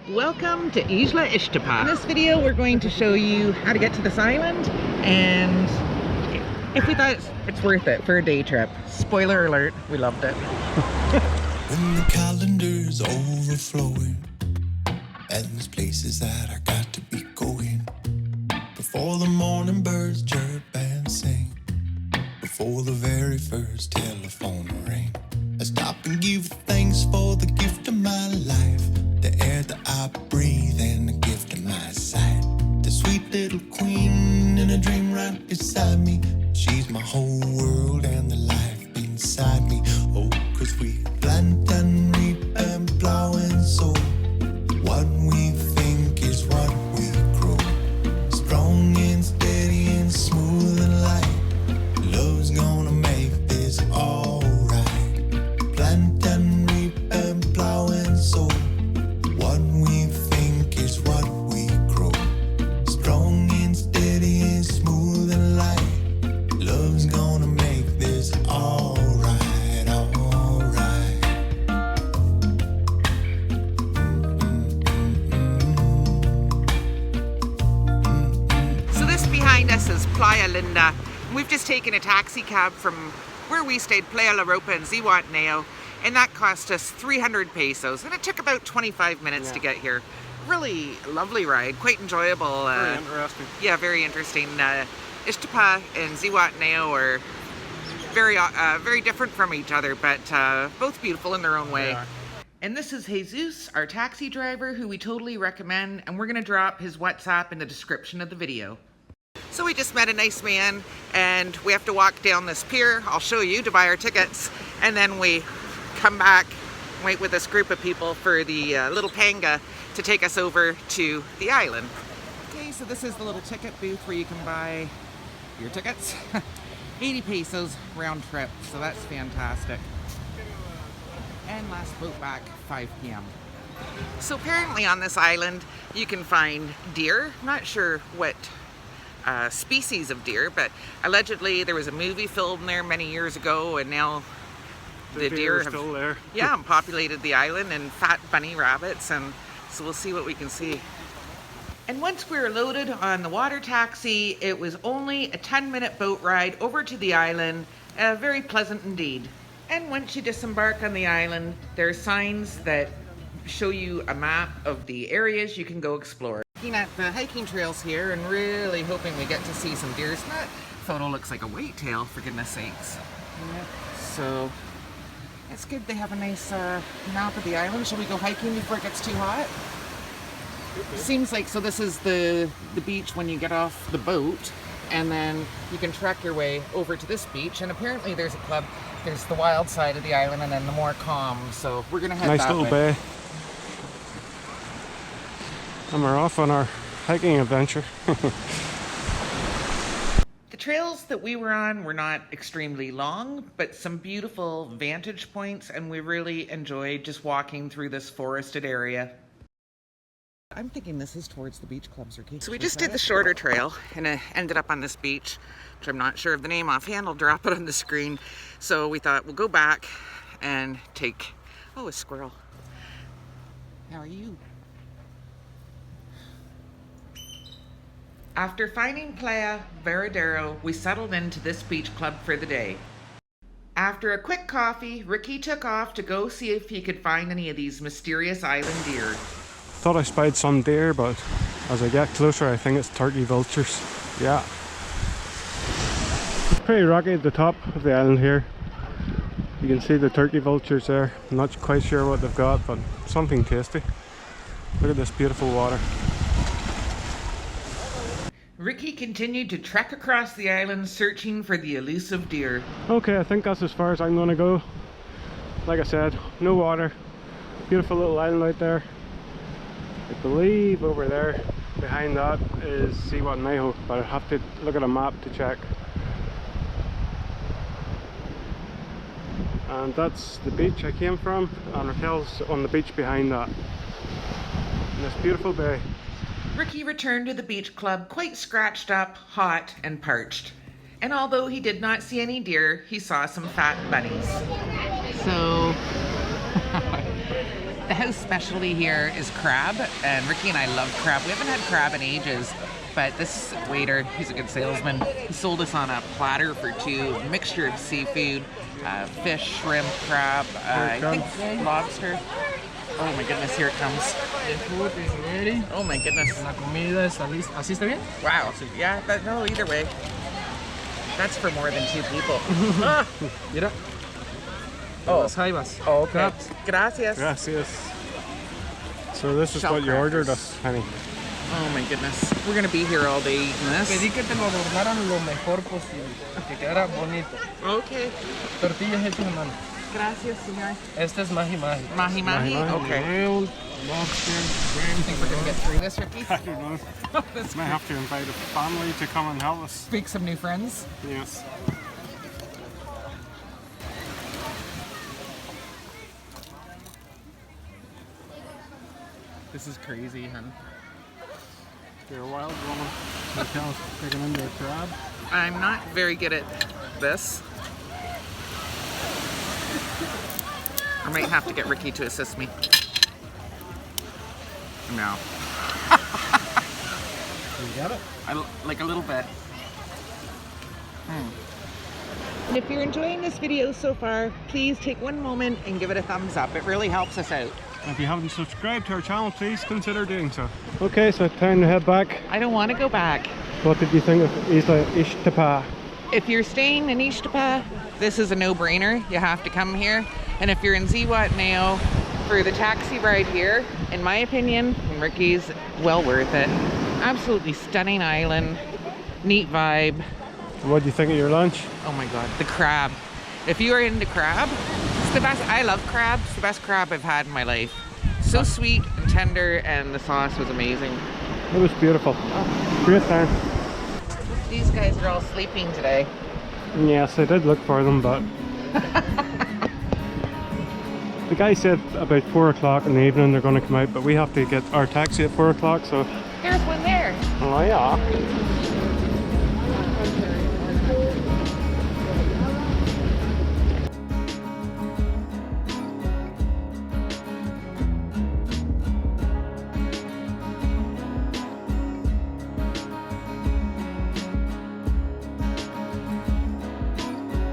Welcome to Isla Ixtapa. In this video we're going to show you how to get to this island and if we thought it's worth it for a day trip. Spoiler alert, we loved it. When the calendar's overflowing and there's places that I got to be going, before the morning birds chirp and sing, before the very first telephone ring, I stop and give thanks for the gift of my life, the air that I breathe and the gift of my sight, the sweet little queen in a dream right beside me. She's my whole world and the life inside me. Oh, 'cause we plant and reap and plow and sow. What we think is what we grow. Strong and steady and smooth and light. Love's gonna make this all right. Plant and reap and plow and sow. What we think is what we grow. Strong and steady and smooth and light. Love's gonna make this all right, all right. So this behind us is Playa Linda. We've just taken a taxi cab from where we stayed, Playa in Zihuatanejo, and that cost us 300 pesos, and it took about 25 minutes to get here. Really lovely ride, quite enjoyable. Very interesting. Yeah, very interesting. Ixtapa and Zihuatanejo are very different from each other, but both beautiful in their own way. And this is Jesus, our taxi driver, who we totally recommend, and we're gonna drop his WhatsApp in the description of the video. So we just met a nice man, and we have to walk down this pier, I'll show you, to buy our tickets, and then we come back, wait with this group of people for the little panga to take us over to the island. Okay, so this is the little ticket booth where you can buy your tickets. 80 pesos round trip, so that's fantastic. And last boat back 5 p.m. So apparently on this island you can find deer. I'm not sure what species of deer, but allegedly there was a movie filmed there many years ago, and now the deer are have still there. Yeah, populated the island, and fat bunny rabbits, and so we'll see what we can see. And once we were loaded on the water taxi, it was only a 10-minute boat ride over to the island. Very pleasant indeed. And once you disembark on the island, there are signs that show you a map of the areas you can go explore. Looking at the hiking trails here and really hoping we get to see some deer. That photo looks like a whitetail, for goodness sakes. So it's good they have a nice map of the island. Shall we go hiking before it gets too hot? Seems like, so this is the beach when you get off the boat, and then you can trek your way over to this beach, and apparently there's a club. There's the wild side of the island and then the more calm, so we're gonna head that way. Nice little bay. And we're off on our hiking adventure. The trails that we were on were not extremely long, but some beautiful vantage points, and we really enjoyed just walking through this forested area. I'm thinking this is towards the beach clubs, Ricky. So we just did the shorter trail and ended up on this beach, which I'm not sure of the name offhand. I'll drop it on the screen. So we thought we'll go back and take, oh, a squirrel. How are you? After finding Playa, Varadero, we settled into this beach club for the day. After a quick coffee, Ricky took off to go see if he could find any of these mysterious island deer. Thought I spied some deer, but as I get closer I think it's turkey vultures. Yeah. It's pretty rocky at the top of the island here. You can see the turkey vultures there. I'm not quite sure what they've got, but something tasty. Look at this beautiful water. Ricky continued to trek across the island searching for the elusive deer. Okay, I think that's as far as I'm gonna go. Like I said, no water. Beautiful little island out there. I believe over there behind that is Zihuatanejo, but I'd have to look at a map to check. And that's the beach I came from, and hotels on the beach behind that. In this beautiful bay. Ricky returned to the beach club quite scratched up, hot, and parched. And although he did not see any deer, he saw some fat bunnies. So The house specialty here is crab, and Ricky and I love crab. We haven't had crab in ages, but this waiter, he's a good salesman. He sold us on a platter for two, a mixture of seafood, fish, shrimp, crab, I think lobster. Oh my goodness, here it comes. The food is ready. Oh my goodness. La comida está lista. ¿Así está bien? Wow. Yeah, but no, either way. That's for more than 2 people. Ah. Mira. Oh. Las jaivas. Oh, okay. Crabs. Gracias. Gracias. So this is Shell what you crackers. ordered us, honey. Oh my goodness. We're gonna be here all day eating this. Pedí que te lo adornaran lo mejor posible. Que quedara bonito. Okay. Tortillas hechas a mano. Gracias, señor. Este es mahi mahi. Mahi mahi? Okay. Grilled lobster, I think we're gonna get through this, Ricky. I don't know. That's Might have to invite a family to come and help us. Make some new friends. Yes. This is crazy, hun. You're a wild woman. Raquel's taking into a crab. I'm not very good at this. I might have to get Ricky to assist me. No. You got it? Like a little bit. And if you're enjoying this video so far, please take one moment and give it a thumbs up. It really helps us out. If you haven't subscribed to our channel, please consider doing so. Okay, so time to head back. I don't want to go back. What did you think of Isla Ixtapa? If you're staying in Ixtapa, this is a no-brainer. You have to come here. And if you're in Zihuatanejo, for the taxi ride here, in my opinion, and Ricky's, well worth it. Absolutely stunning island, neat vibe. What do you think of your lunch? Oh my god, the crab. If you are into crab, it's the best. I love crab. It's the best crab I've had in my life. So sweet and tender, and the sauce was amazing. It was beautiful. Great time. These guys are all sleeping today. Yes, I did look for them, but the guy said about 4 o'clock in the evening they're going to come out, but we have to get our taxi at 4 o'clock, so. There's one there. Oh yeah.